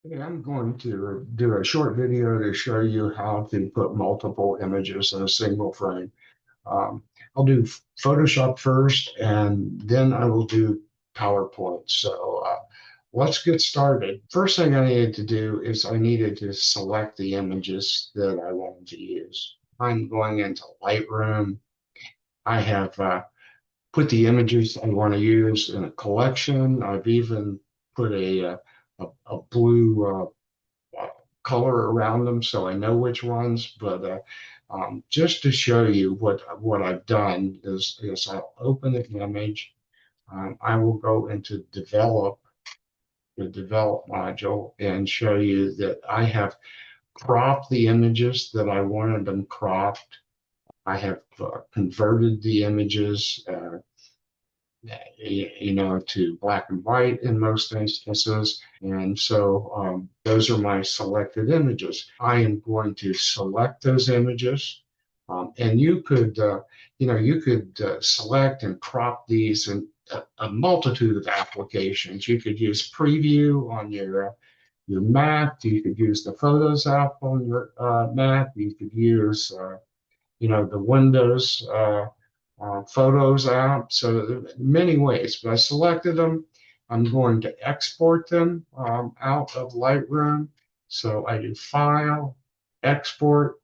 Okay, I'm going to do a short video to show you how to put multiple images in a single frame. Um, I'll do Photoshop first, and then I will do PowerPoint. So let's get started. First thing I needed to do is I needed to select the images that I wanted to use. I'm going into Lightroom. I have put the images I want to use in a collection. I've even put a blue color around them so I know which ones. But just to show you what I've done is I'll open an image. I will go into the develop module, and show you that I have cropped the images that I wanted them cropped. I have converted the images. To black and white in most instances. And so those are my selected images. I am going to select those images. And you could select and crop these in a multitude of applications. You could use preview on your Mac. You could use the Photos app on your Mac. You could use the Windows Photos app. So there are many ways, but I selected them. I'm going to export them out of Lightroom. So I do File, Export.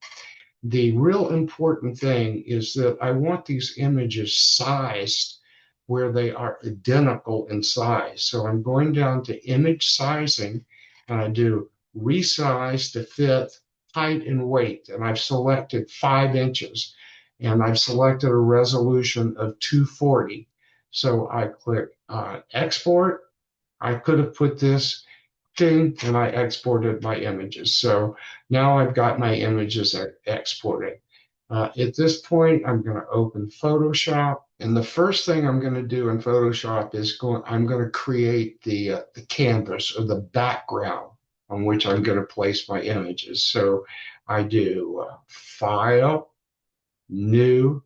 The real important thing is that I want these images sized where they are identical in size. So I'm going down to image sizing, and I do resize to fit height and weight. And I've selected 5 inches, and I've selected a resolution of 240. So I click export. I could have put this thing, and I exported my images. So now I've got my images exported. At this point, I'm going to open Photoshop. And the first thing I'm going to do in Photoshop is I'm going to create the canvas, or the background on which I'm going to place my images. So I do File, New,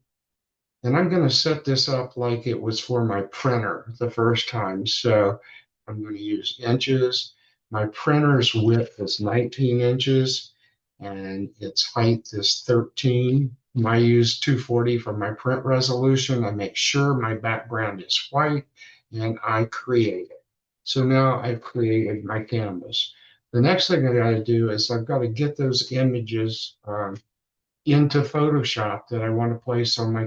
and I'm going to set this up like it was for my printer the first time. So I'm going to use inches. My printer's width is 19 inches and its height is 13. I use 240 for my print resolution. I make sure my background is white, and I create it. So now I've created my canvas. The next thing I got to do is I've got to get those images into Photoshop that I want to place on my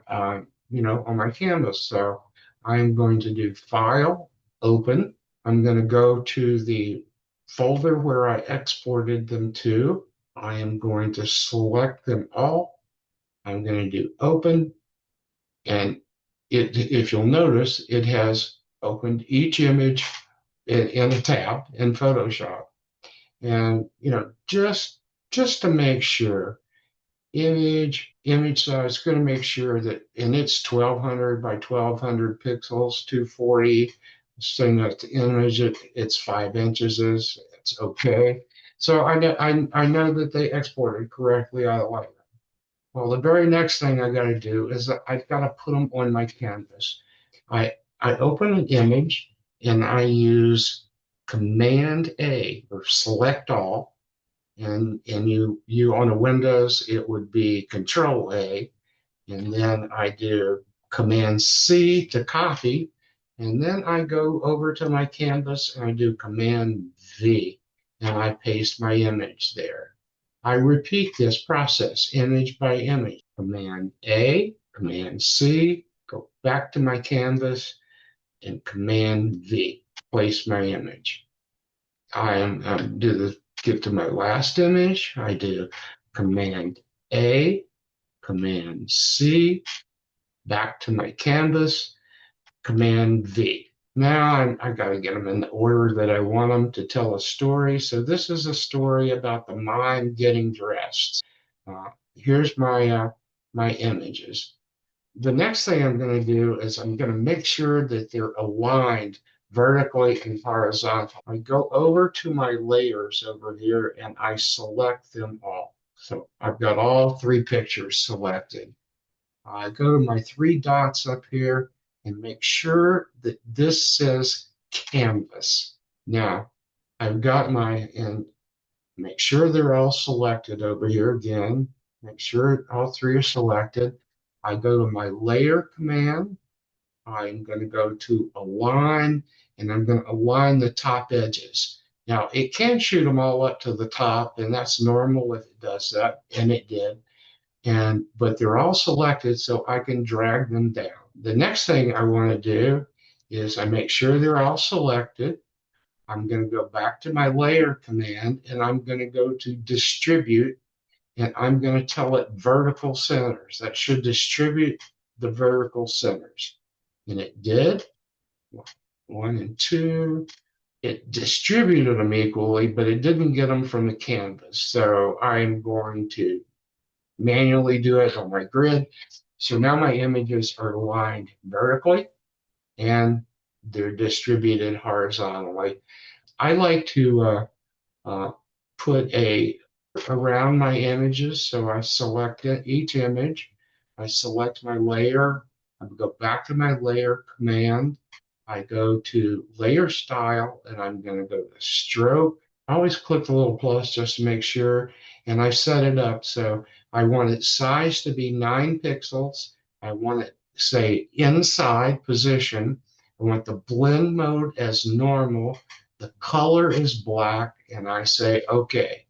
on my canvas. So I'm going to do File, Open. I'm going to go to the folder where I exported them to. I am going to select them all. I'm going to do Open, and if you'll notice, it has opened each image in a tab in Photoshop. And just to make sure, image size, going to make sure that, and it's 1200 by 1200 pixels, 240. Saying that the image it's 5 inches, it's okay. So I know that they exported correctly out of Lightroom. Well, the very next thing I got to do is that I've got to put them on my canvas. I open an image, and I use Command A, or select all, and you on a Windows, it would be Control A, and then I do Command C to copy, and then I go over to my canvas and I do Command V, and I paste my image there. I repeat this process image by image. Command A, Command C, go back to my canvas, and Command V, place my image. Do the get to my last image. I do Command A, Command C, back to my canvas, Command V. Now I got to get them in the order that I want them to tell a story. So this is a story about the mime getting dressed. Here's my images. The next thing I'm going to do is I'm going to make sure that they're aligned vertically and horizontal. I go over to my layers over here, and I select them all. So I've got all 3 pictures selected. I go to my 3 dots up here and make sure that this says canvas. Now, I've got and make sure they're all selected over here again. Make sure all three are selected. I go to my layer command. I'm going to go to align, and I'm going to align the top edges. Now, it can shoot them all up to the top, and that's normal if it does that, and it did. But they're all selected, so I can drag them down. The next thing I want to do is I make sure they're all selected. I'm going to go back to my layer command, and I'm going to go to distribute, and I'm going to tell it vertical centers. That should distribute the vertical centers. And it did. 1 and 2. It distributed them equally, but it didn't get them from the canvas. So I'm going to manually do it on my grid. So now my images are aligned vertically and they're distributed horizontally. I like to put around my images. So I select each image. I select my layer. I go back to my layer command. I go to layer style, and I'm going to go to stroke. I always click the little plus just to make sure. And I set it up. So I want its size to be 9 pixels. I want it, say, inside position. I want the blend mode as normal. The color is black, and I say, okay.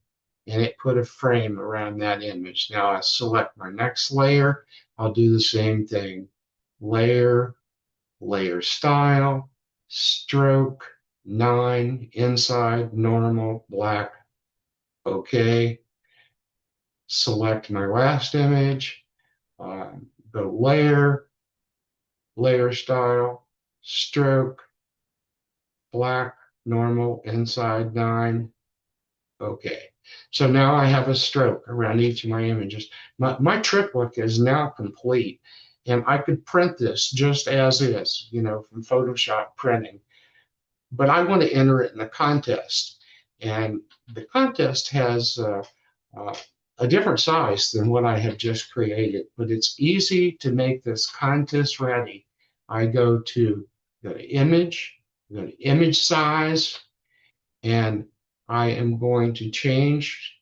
And it put a frame around that image. Now I select my next layer. I'll do the same thing. Layer, layer style, stroke, 9, inside, normal, black, okay. Select my last image, go layer, layer style, stroke, black, normal, inside, 9, okay. So now I have a stroke around each of my images. My triptych is now complete, and I could print this just as is, from Photoshop printing. But I want to enter it in a contest. And the contest has a different size than what I have just created, but it's easy to make this contest ready. I go to image, go to image size, and I am going to change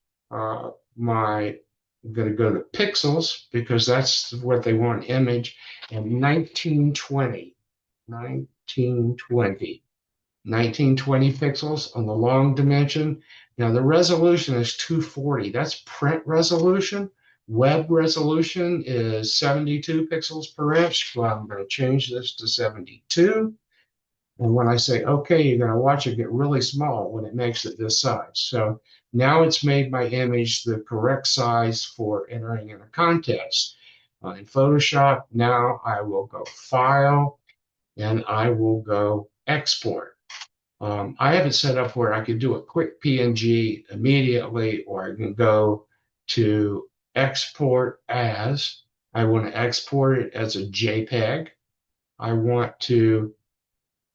I'm going to go to pixels because that's what they want image, and 1920 pixels on the long dimension. Now the resolution is 240. That's print resolution. Web resolution is 72 pixels per inch. Well, I'm going to change this to 72. And when I say, okay, you're going to watch it get really small when it makes it this size. So now it's made my image the correct size for entering in a contest. In Photoshop, now I will go File, and I will go Export. I have it set up where I could do a quick PNG immediately, or I can go to Export As. I want to export it as a JPEG. I want to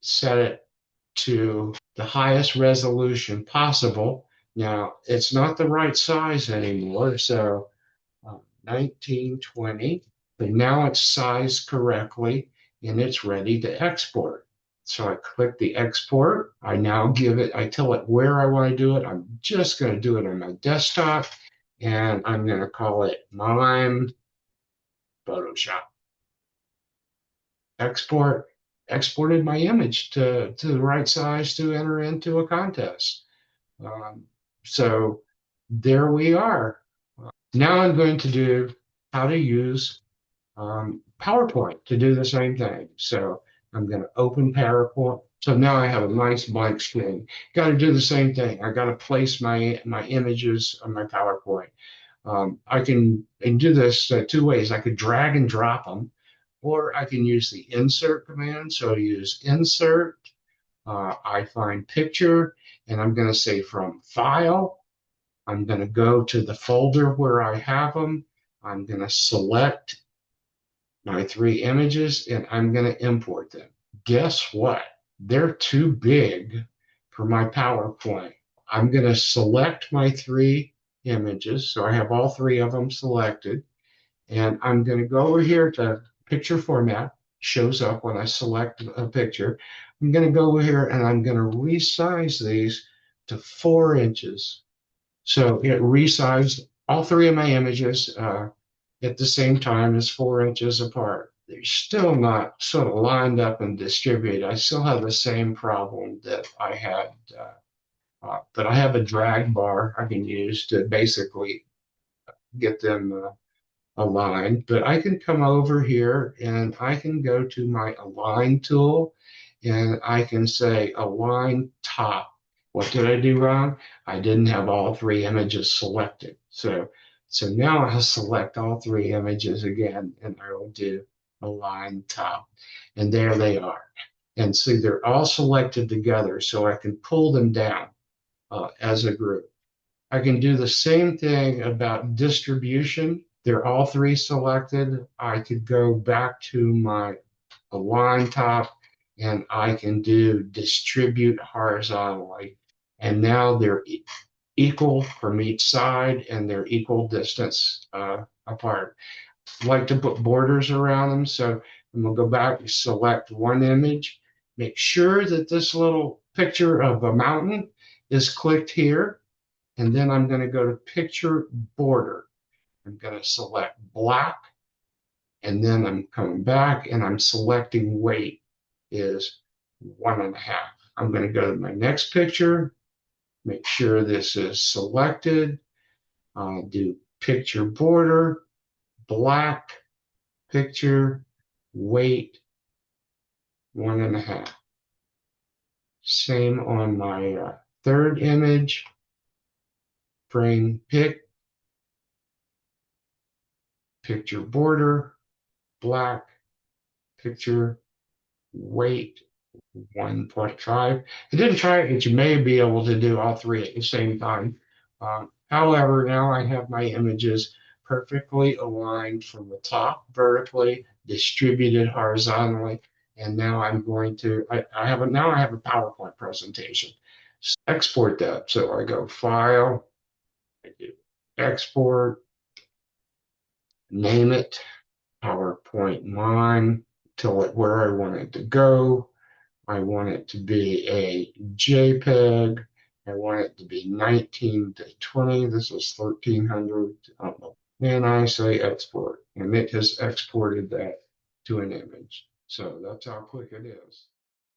set it to the highest resolution possible. Now, it's not the right size anymore, so 1920, but now it's sized correctly and it's ready to export. So I click the export. I tell it where I want to do it. I'm just going to do it on my desktop, and I'm going to call it Mime Photoshop. Export. Exported my image to the right size to enter into a contest. So there we are. Now I'm going to do how to use PowerPoint to do the same thing. So I'm going to open PowerPoint. So now I have a nice blank screen. Got to do the same thing. I got to place my images on my PowerPoint. I can do this 2 ways. I could drag and drop them, or I can use the insert command. So I use insert, I find picture, and I'm going to say from file. I'm going to go to the folder where I have them. I'm going to select my 3 images, and I'm going to import them. Guess what? They're too big for my PowerPoint. I'm going to select my 3 images. So I have all 3 of them selected. And I'm going to go over here to picture format. Shows up when I select a picture. I'm going to go over here and I'm going to resize these to 4 inches. So it resized all three of my images at the same time as 4 inches apart. They're still not sort of lined up and distributed. I still have the same problem that I had, but I have a drag bar I can use to basically get them aligned. But I can come over here and I can go to my align tool and I can say align top. What did I do wrong? I didn't have all three images selected. So now I'll select all three images again and I will do align top. And there they are. And see, they're all selected together so I can pull them down as a group. I can do the same thing about distribution. They're all three selected. I could go back to my align top and I can do distribute horizontally. And now they're equal from each side and they're equal distance apart. I like to put borders around them. So I'm gonna go back and select one image. Make sure that this little picture of a mountain is clicked here. And then I'm going to go to picture border. I'm going to select black. And then I'm coming back and I'm selecting weight is 1.5. I'm going to go to my next picture, make sure this is selected. Do picture border, black, picture, weight, 1.5. Same on my third image. Frame pick, picture border, black, picture, weight, 1.5. I didn't try it, but you may be able to do all three at the same time. However, now I have my images perfectly aligned from the top vertically, distributed horizontally, and now I'm going to, I have a PowerPoint presentation. Export that. So I go File, I do Export, name it PowerPoint Mine, tell it where I want it to go. I want it to be a JPEG. I want it to be 19 to 20. This is 1300. I don't know. And I say export, and it has exported that to an image. So that's how quick it is.